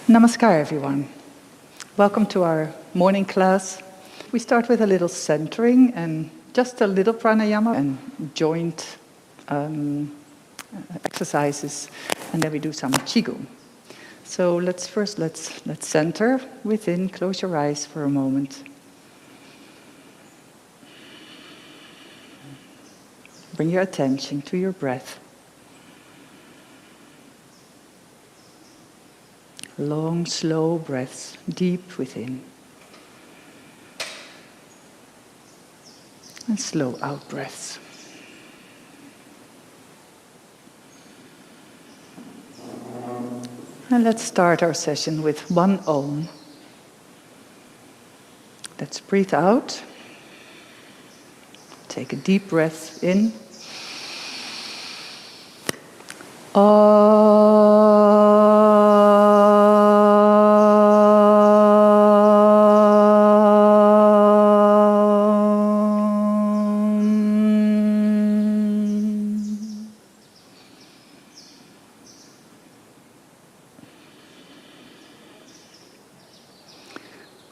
Namaskar, everyone. Welcome to our morning class. We start with a little centering and just a little pranayama and joint exercises, and then we do some qigong. So let's center within. Close your eyes for a moment. Bring your attention to your breath. Long, slow breaths deep within. And slow out breaths. And let's start our session with one Om. Let's breathe out. Take a deep breath in.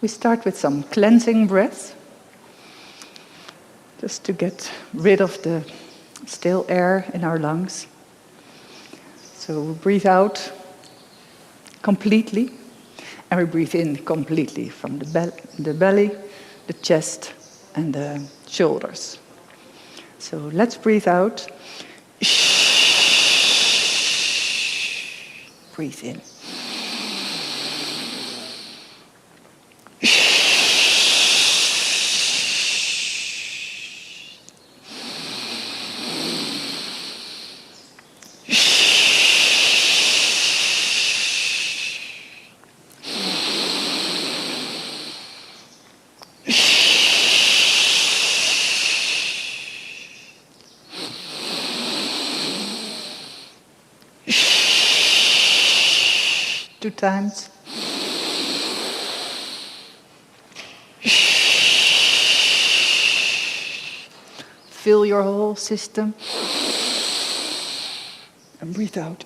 We start with some cleansing breaths, just to get rid of the stale air in our lungs. So we breathe out completely, and we breathe in completely from the belly, the chest, and the shoulders. So let's breathe out. Breathe in. Two times. Fill your whole system. And breathe out.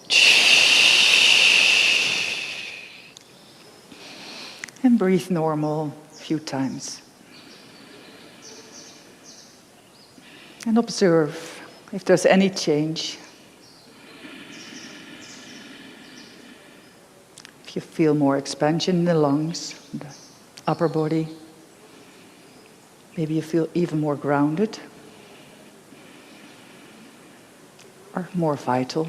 And breathe normal a few times. And observe if there's any change. You feel more expansion in the lungs, the upper body. Maybe you feel even more grounded or more vital.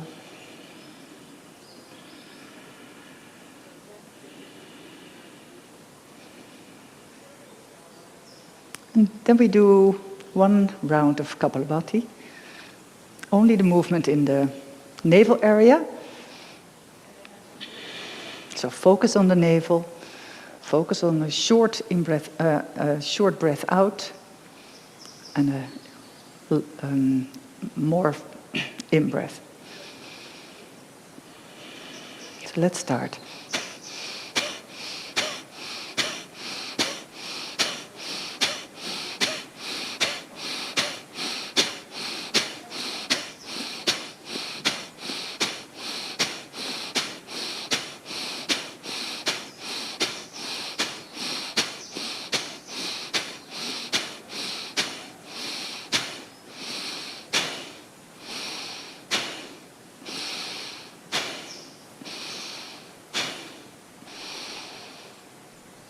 And then we do one round of Kapalabhati. Only the movement in the navel area. So focus on the navel, focus on a short in-breath, short breath out, and a more in-breath. So let's start.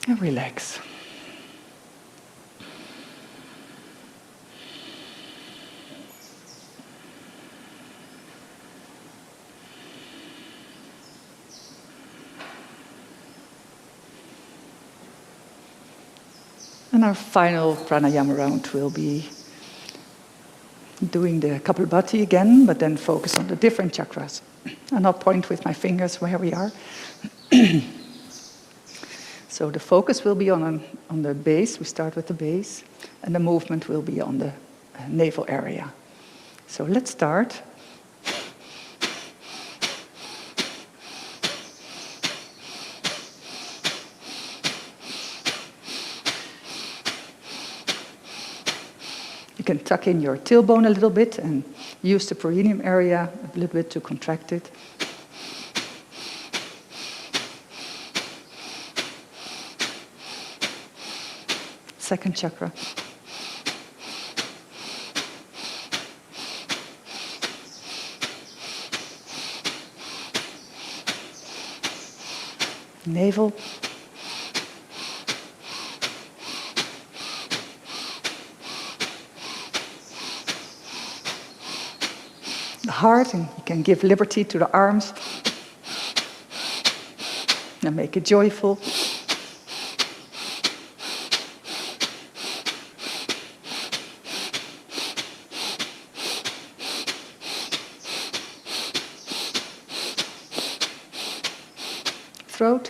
And relax. And our final pranayama round will be doing the Kapalabhati again, but then focus on the different chakras. And I'll point with my fingers where we are. So the focus will be on the base. We start with the base, and the movement will be on the navel area. So let's start. You can tuck in your tailbone a little bit and use the perineum area a little bit to contract it. second chakra. Navel. The heart, and you can give liberty to the arms and make it joyful. Throat.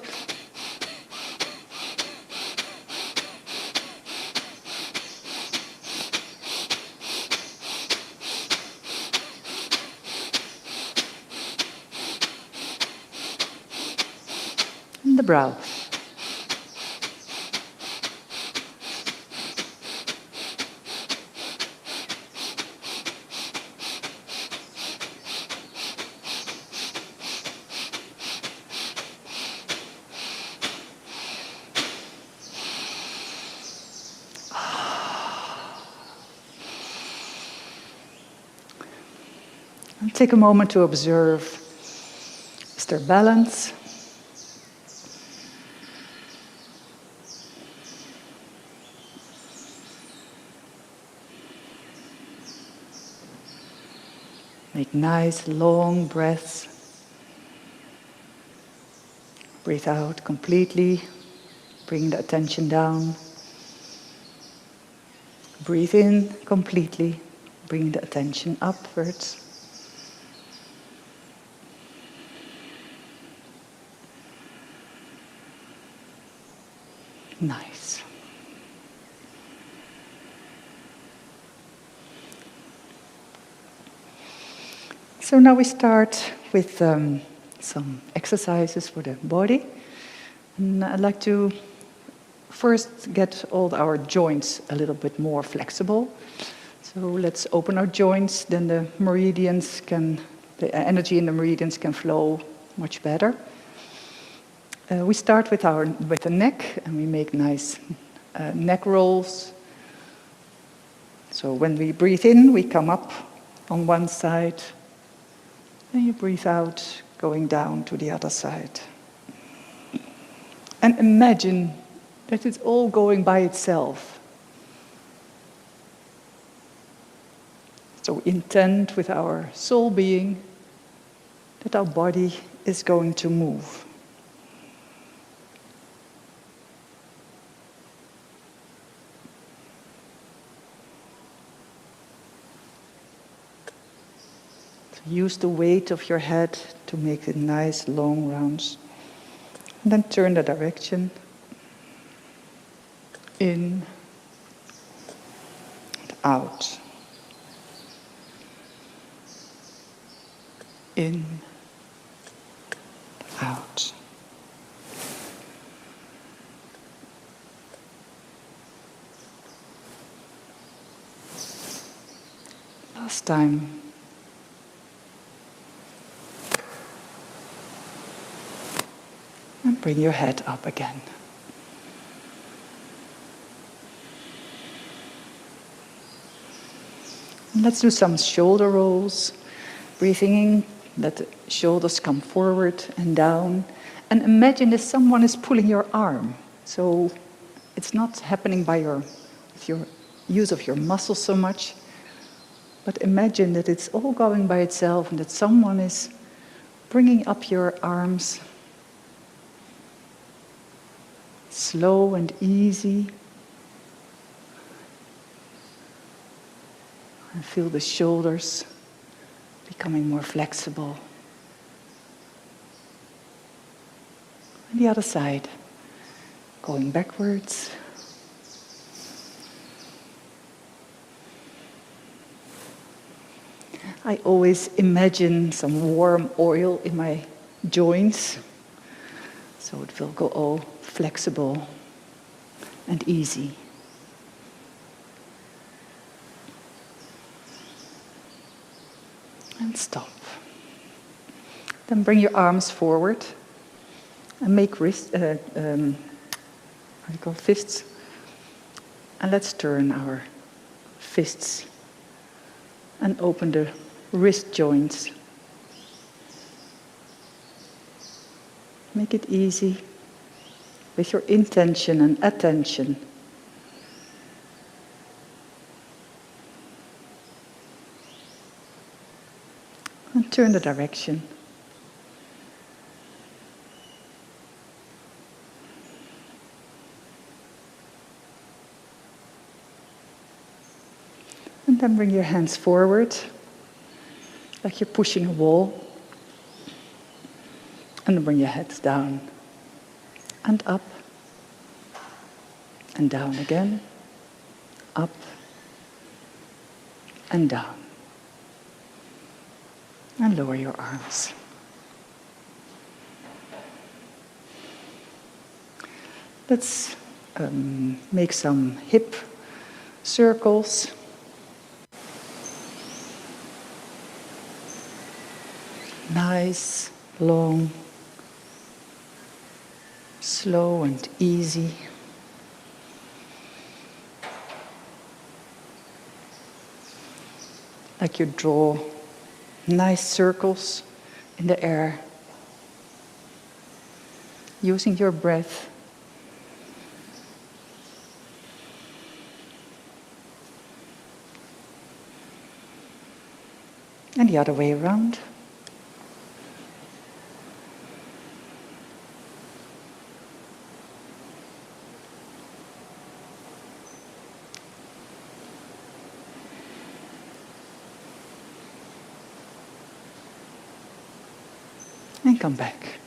And the brow. And take a moment to observe, is there balance? Make nice long breaths. Breathe out completely, bring the attention down. Breathe in completely, bring the attention upwards. Nice. So now we start with some exercises for the body. And I'd like to first get all our joints a little bit more flexible. So let's open our joints, then the energy in the meridians can flow much better. We start with the neck, and we make nice neck rolls. So when we breathe in, we come up on one side. Then you breathe out, going down to the other side. And imagine that it's all going by itself. So intend with our soul being that our body is going to move. Use the weight of your head to make it nice long rounds. And then turn the direction. In and out. In, out. Last time. And bring your head up again. And let's do some shoulder rolls. Breathing in, let the shoulders come forward and down. And imagine if someone is pulling your arm. So it's not happening with your use of your muscles so much. But imagine that it's all going by itself and that someone is bringing up your arms. Slow and easy. And feel the shoulders becoming more flexible. And the other side, going backwards. I always imagine some warm oil in my joints, so it will go all flexible and easy. And stop. Then bring your arms forward and make fists. And let's turn our fists and open the wrist joints. Make it easy with your intention and attention. And turn the direction. And then bring your hands forward, like you're pushing a wall. And then bring your heads down and up and down again, up and down. And lower your arms. Let's make some hip circles. Nice, long, slow and easy. Like you draw nice circles in the air, using your breath. And the other way around. And come back.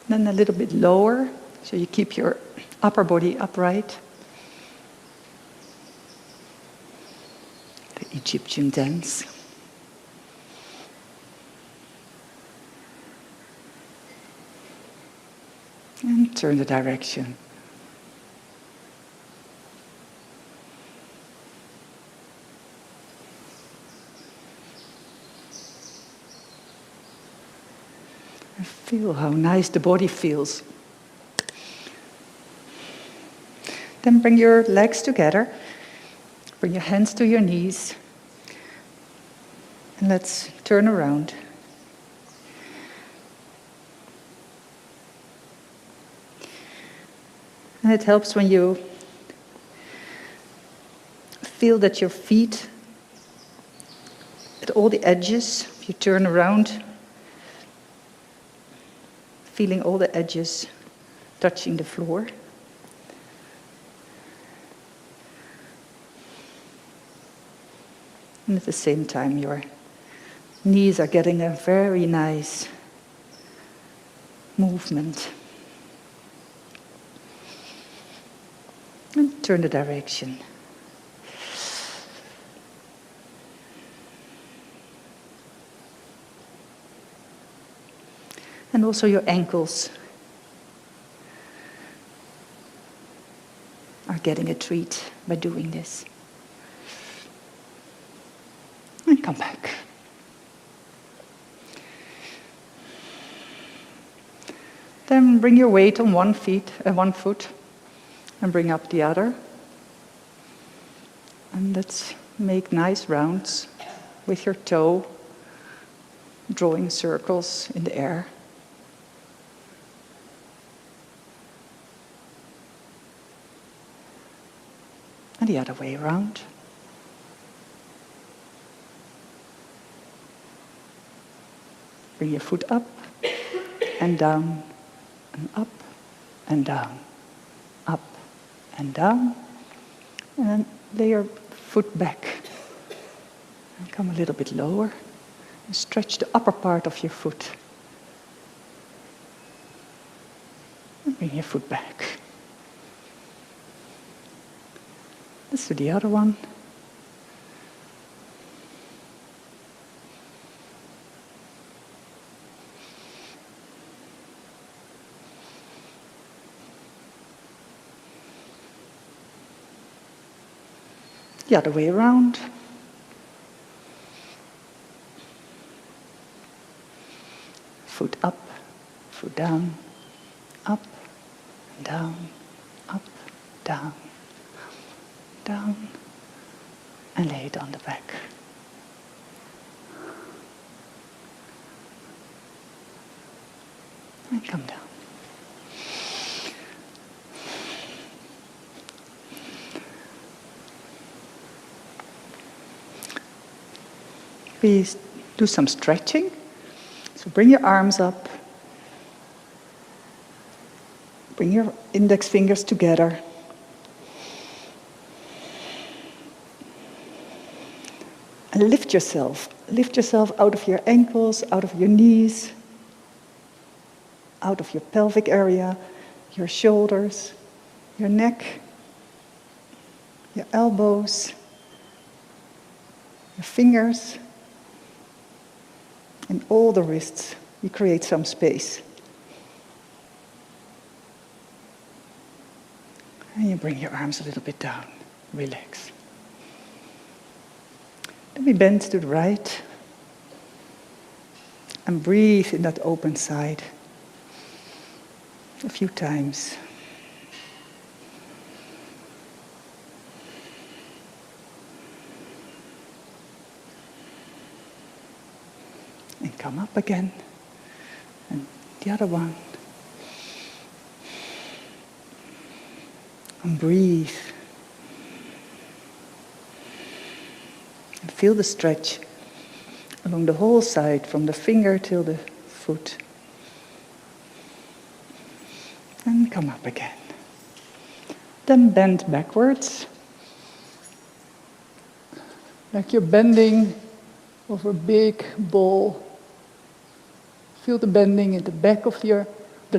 Then a little bit lower, so you keep your upper body upright. The Egyptian dance. And turn the direction. Feel how nice the body feels. Then bring your legs together. Bring your hands to your knees. And let's turn around. And it helps when you feel that your feet, at all the edges, if you turn around, feeling all the edges touching the floor. And at the same time, your knees are getting a very nice movement. And turn the direction. And also your ankles are getting a treat by doing this. And come back. Then bring your weight on one foot, and bring up the other. And let's make nice rounds with your toe, drawing circles in the air. And the other way around. Bring your foot up and down and up and down, up and down. And then lay your foot back and come a little bit lower and stretch the upper part of your foot. And bring your foot back. Let's do the other one. The other way around. Foot up, foot down, up, down, up, down, down, and lay it on the back. And come down. Please do some stretching. So bring your arms up. Bring your index fingers together. And lift yourself. Lift yourself out of your ankles, out of your knees, out of your pelvic area, your shoulders, your neck, your elbows, your fingers, and all the wrists. You create some space. And you bring your arms a little bit down. Relax. Then we bend to the right. And breathe in that open side a few times. And come up again. And the other one. And breathe. And feel the stretch along the whole side, from the finger till the foot. And come up again. Then bend backwards. Like you're bending over a big ball. Feel the bending in the back of the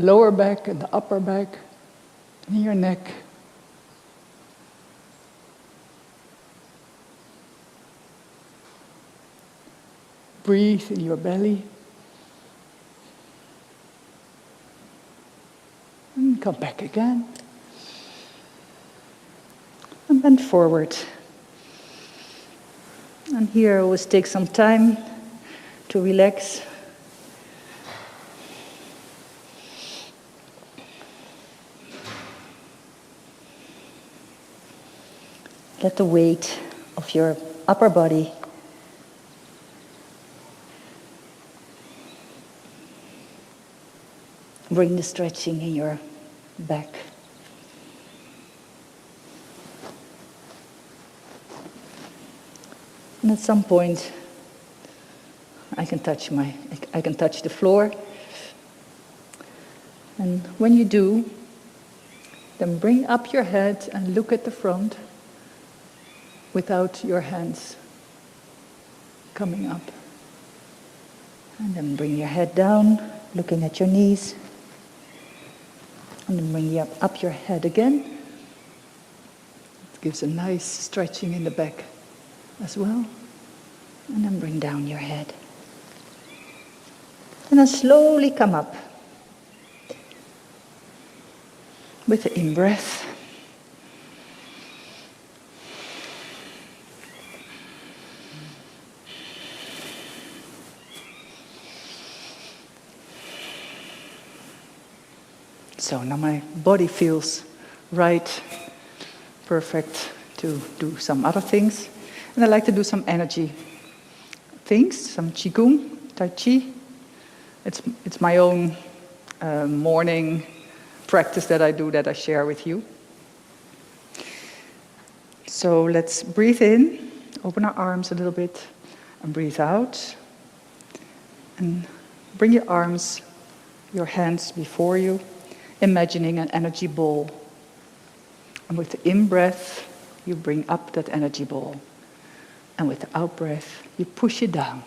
lower back and the upper back, and your neck. Breathe in your belly. And come back again. And bend forward. And here always take some time to relax. Let the weight of your upper body bring the stretching in your back. And at some point, I can touch the floor. And when you do, then bring up your head and look at the front without your hands coming up. And then bring your head down, looking at your knees. And then bring up your head again. It gives a nice stretching in the back as well. And then bring down your head. And then slowly come up with the in-breath. So now my body feels right, perfect to do some other things. And I like to do some energy things, some Qigong, Tai Chi. It's my own morning practice that I do, that I share with you. So let's breathe in, open our arms a little bit, and breathe out. And bring your arms, your hands before you, imagining an energy ball. And with the in-breath, you bring up that energy ball. And with the out-breath, you push it down.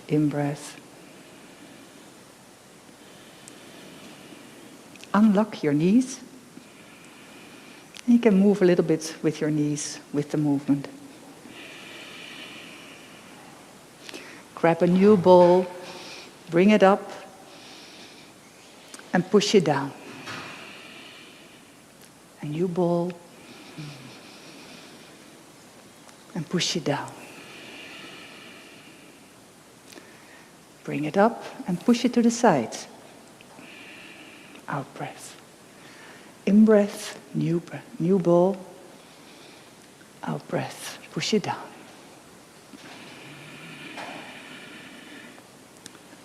In-breath. Unlock your knees. And you can move a little bit with your knees, with the movement. Grab a new ball, bring it up, and push it down. A new ball, and push it down. Bring it up and push it to the side. Out breath. in-breath, new ball. Out-breath, push it down.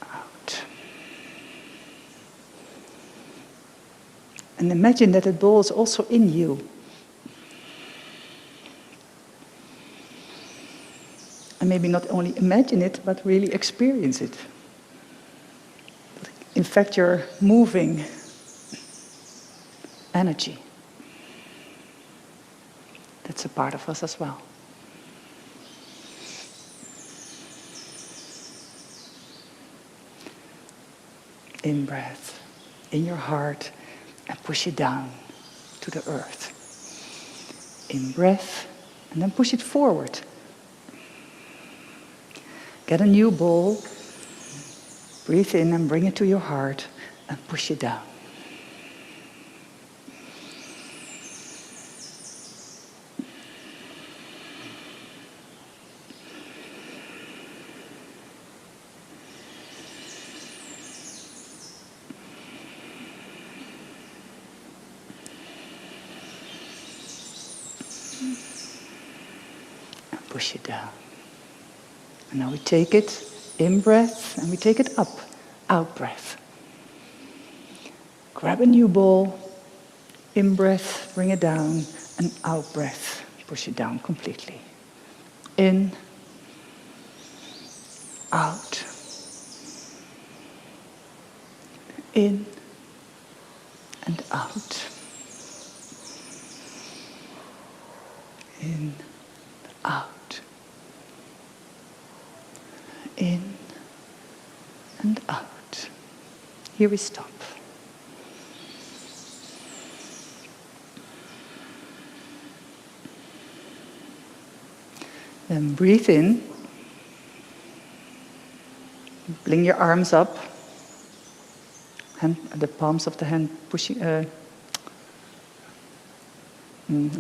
Out. And imagine that the ball is also in you. And maybe not only imagine it, but really experience it. In fact, you're moving energy. That's a part of us as well. In-breath, in your heart, and push it down to the earth. In-breath, and then push it forward. Get a new ball, breathe in and bring it to your heart, and push it down. And push it down. And now we take it, in-breath, and we take it up, out-breath. Grab a new ball, in-breath, bring it down, and out-breath, push it down completely. In, out, in, and out. In, out. In and out. Here we stop. Then breathe in. Bring your arms up. The palms of the hand pushing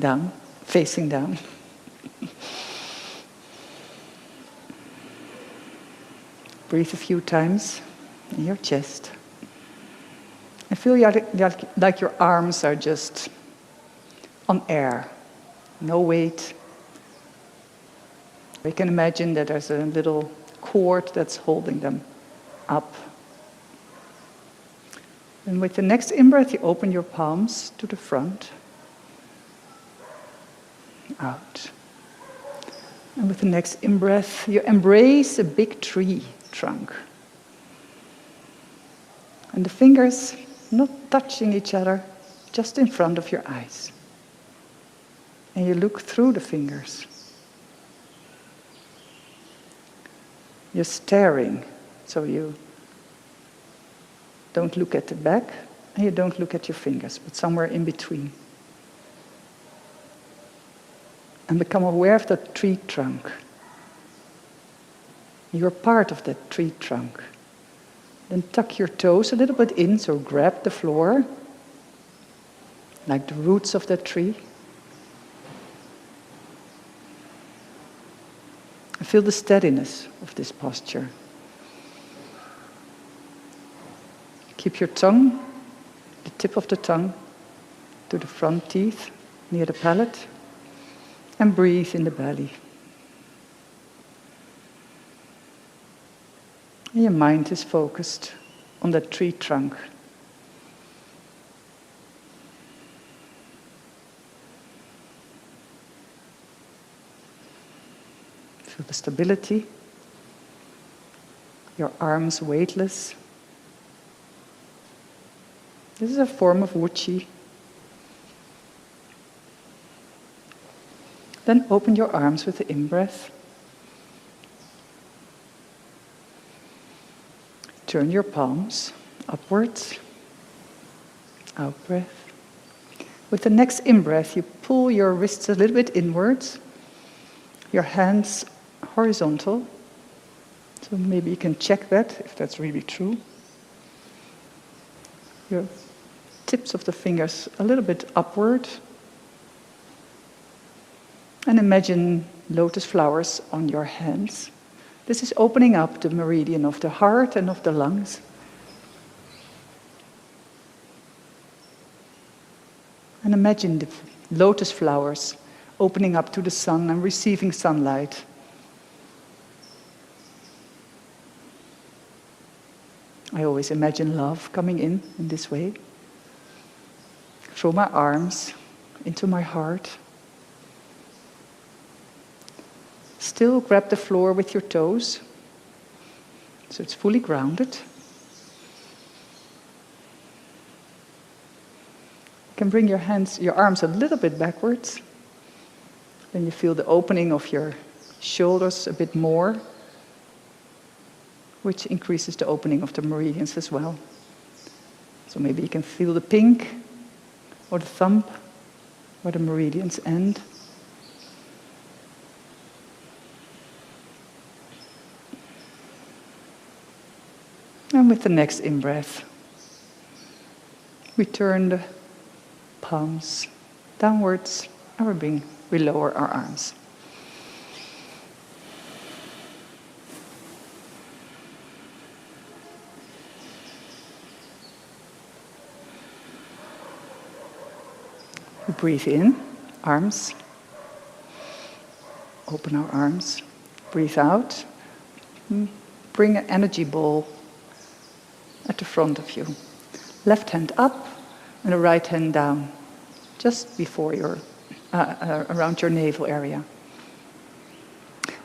down, facing down. Breathe a few times in your chest. And feel like your arms are just on air, no weight. You can imagine that there's a little cord that's holding them up. And with the next in-breath, you open your palms to the front. Out. And with the next in-breath, you embrace a big tree trunk. And the fingers not touching each other, just in front of your eyes. And you look through the fingers. You're staring, so you don't look at the back and you don't look at your fingers, but somewhere in between. And become aware of the tree trunk. You're part of that tree trunk. Then tuck your toes a little bit in, so grab the floor, like the roots of that tree. And feel the steadiness of this posture. Keep your tongue, the tip of the tongue, to the front teeth, near the palate, and breathe in the belly. And your mind is focused on that tree trunk. Feel the stability, your arms weightless. This is a form of Wuchi. Then open your arms with the in-breath. Turn your palms upwards, out-breath. With the next in-breath, you pull your wrists a little bit inwards, your hands horizontal. So maybe you can check that, if that's really true. Your tips of the fingers a little bit upward. And imagine lotus flowers on your hands. This is opening up the meridian of the heart and of the lungs. And imagine the lotus flowers opening up to the sun and receiving sunlight. I always imagine love coming in this way. Through my arms, into my heart. Still grab the floor with your toes, so it's fully grounded. You can bring your arms a little bit backwards. Then you feel the opening of your shoulders a bit more, which increases the opening of the meridians as well. So maybe you can feel the pink or the thumb where the meridians end. And with the next in-breath, we turn the palms downwards and we lower our arms. We breathe in, arms. Open our arms. Breathe out. Bring an energy ball at the front of you. Left hand up and the right hand down, just before around your navel area.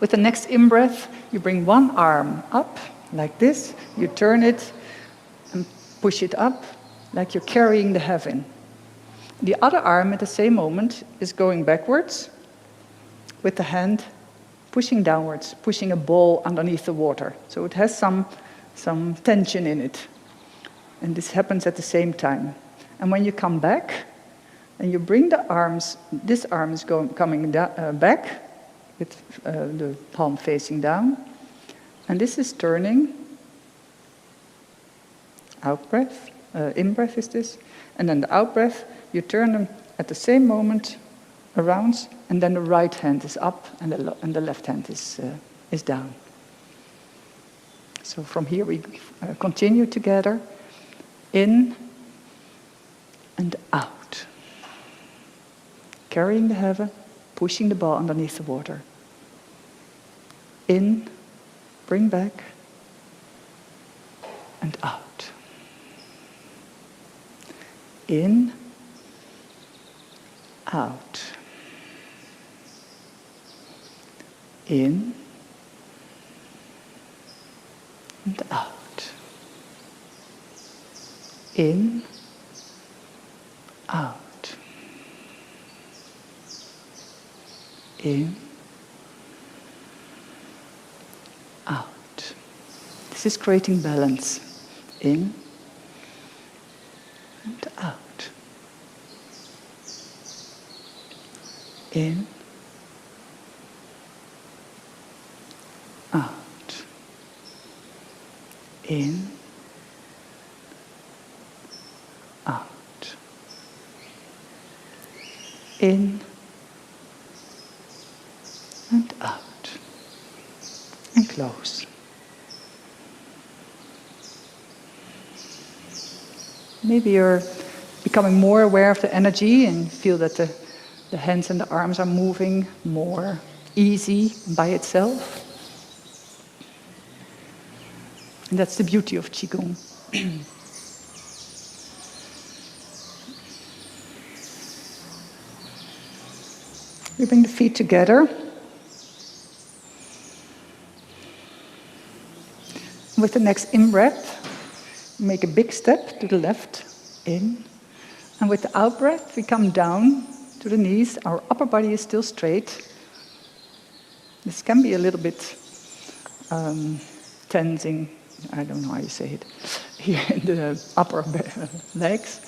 With the next in-breath, you bring one arm up, like this. You turn it and push it up, like you're carrying the heaven. The other arm at the same moment is going backwards, with the hand pushing downwards, pushing a ball underneath the water. So it has some tension in it. And this happens at the same time. And when you come back, and you bring the arms, this arm is coming back, with the palm facing down. And this is turning. Out breath, in-breath is this. And then the out-breath, you turn them at the same moment around, and then the right hand is up and the left hand is down. So from here we continue together, in and out. Carrying the heaven, pushing the ball underneath the water. In, bring back, and out. In, out. In and out. In, out. In, out. This is creating balance. In and out. In, out. In, out. In and out. And close. Maybe you're becoming more aware of the energy and feel that the hands and the arms are moving more easy by itself. And that's the beauty of Qigong. We bring the feet together. With the next in-breath, make a big step to the left, in. And with the out-breath, we come down to the knees. Our upper body is still straight. This can be a little bit tensing, I don't know how you say it, here in the upper legs.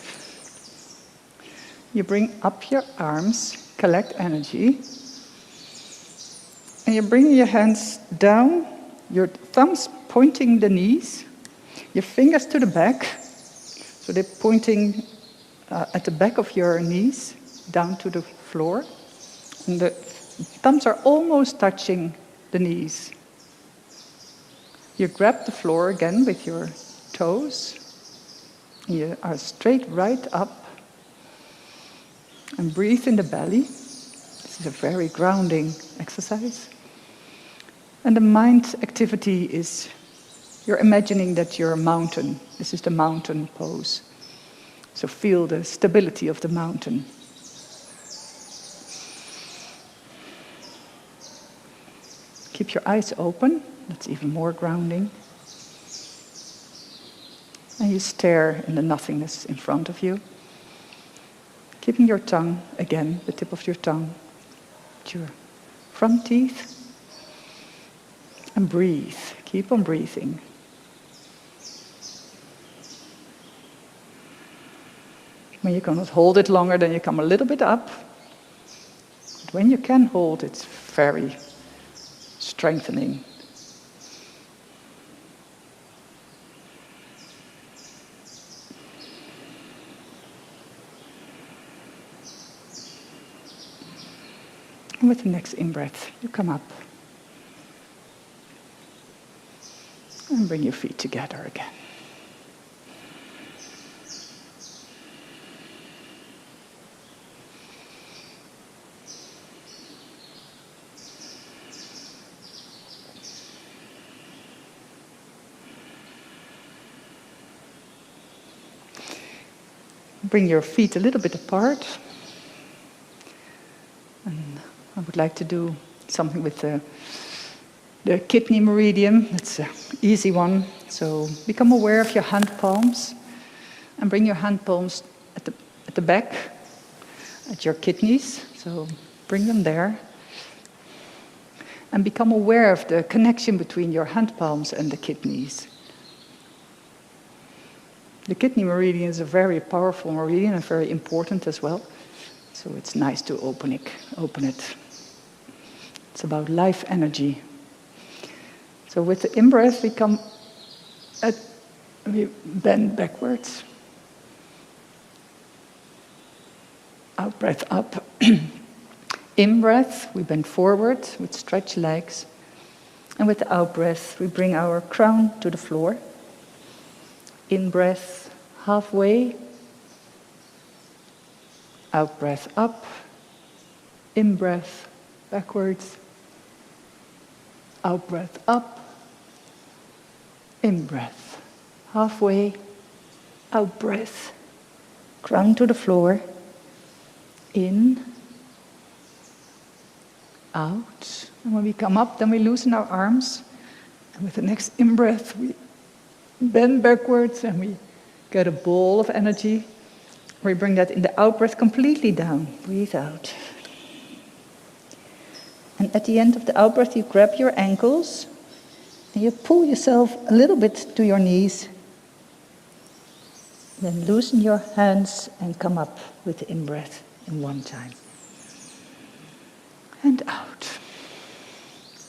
You bring up your arms, collect energy, and you bring your hands down, your thumbs pointing the knees, your fingers to the back, so they're pointing at the back of your knees, down to the floor, and the thumbs are almost touching the knees. You grab the floor again with your toes. You are straight right up. And breathe in the belly. This is a very grounding exercise. And the mind activity is, you're imagining that you're a mountain. This is the mountain pose. So feel the stability of the mountain. Keep your eyes open. That's even more grounding. And you stare in the nothingness in front of you. Keeping your tongue, again, the tip of your tongue, at your front teeth. And breathe. Keep on breathing. When you cannot hold it longer, then you come a little bit up. But when you can hold, it's very strengthening. And with the next in-breath, you come up. And bring your feet together again. Bring your feet a little bit apart. And I would like to do something with the kidney meridian. That's an easy one. So become aware of your hand palms. And bring your hand palms at the back, at your kidneys. So bring them there. And become aware of the connection between your hand palms and the kidneys. The kidney meridian is a very powerful meridian and very important as well. So it's nice to open it. It's about life energy. So with the in-breath, we bend backwards. Out-breath up. In-breath, we bend forward with stretched legs. And with the out-breath, we bring our crown to the floor. In-breath, halfway. Out-breath up. In-breath, backwards. Out-breath up. In-breath, halfway. Out-breath, crown to the floor. In. Out. And when we come up, then we loosen our arms. And with the next in-breath, we bend backwards and we get a ball of energy. We bring that in the out-breath completely down. Breathe out. And at the end of the out-breath, you grab your ankles and you pull yourself a little bit to your knees. Then loosen your hands and come up with the in-breath in one time. And out.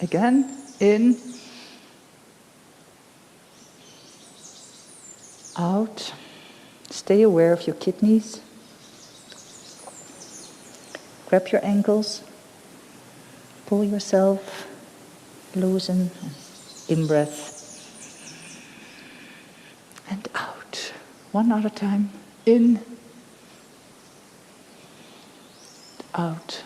Again, in. Out. Stay aware of your kidneys. Grab your ankles. Pull yourself. Loosen. In-breath. And out. One other time. In. Out.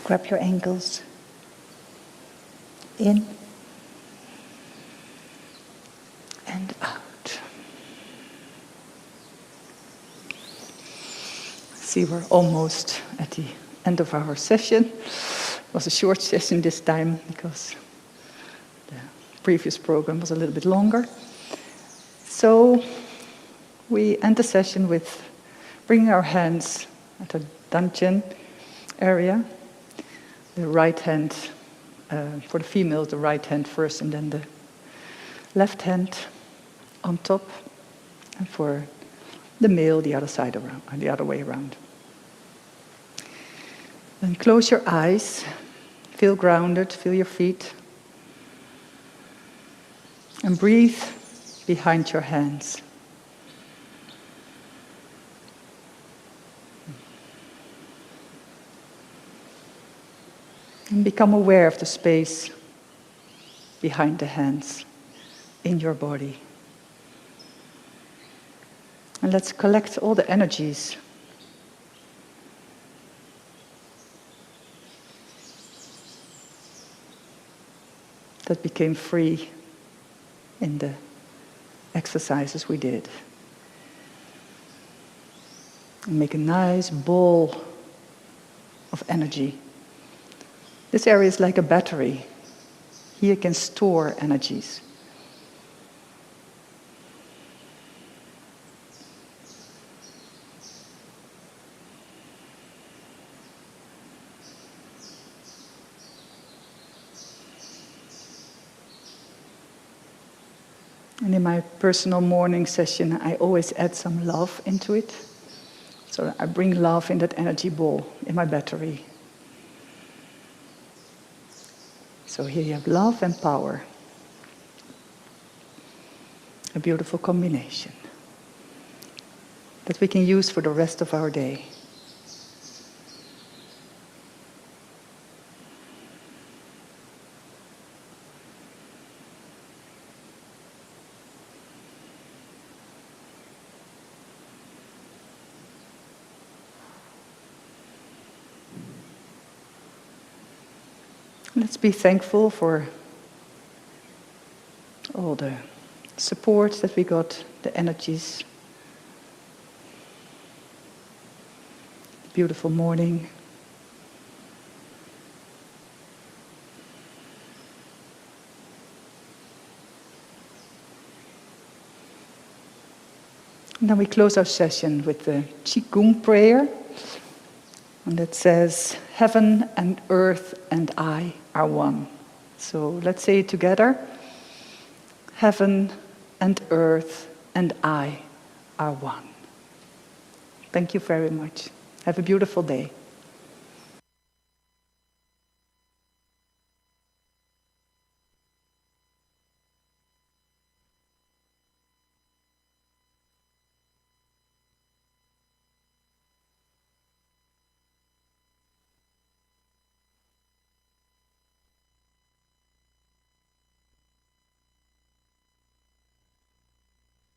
Grab your ankles. In. And out. See, we're almost at the end of our session. It was a short session this time because the previous program was a little bit longer. So we end the session with bringing our hands at the dantian area. The right hand, for the female, the right hand first, and then the left hand on top, and for the male, the other side around, and the other way around. Then close your eyes, feel grounded, feel your feet, and breathe behind your hands. And become aware of the space behind the hands in your body. And let's collect all the energies that became free in the exercises we did. And make a nice ball of energy. This area is like a battery. Here you can store energies. And in my personal morning session, I always add some love into it. So I bring love in that energy ball, in my battery. So here you have love and power. A beautiful combination that we can use for the rest of our day. Let's be thankful for all the support that we got, the energies. Beautiful morning. And then we close our session with the Qigong prayer. And it says, heaven and earth and I are one. So let's say it together. Heaven and earth and I are one. Thank you very much. Have a beautiful day.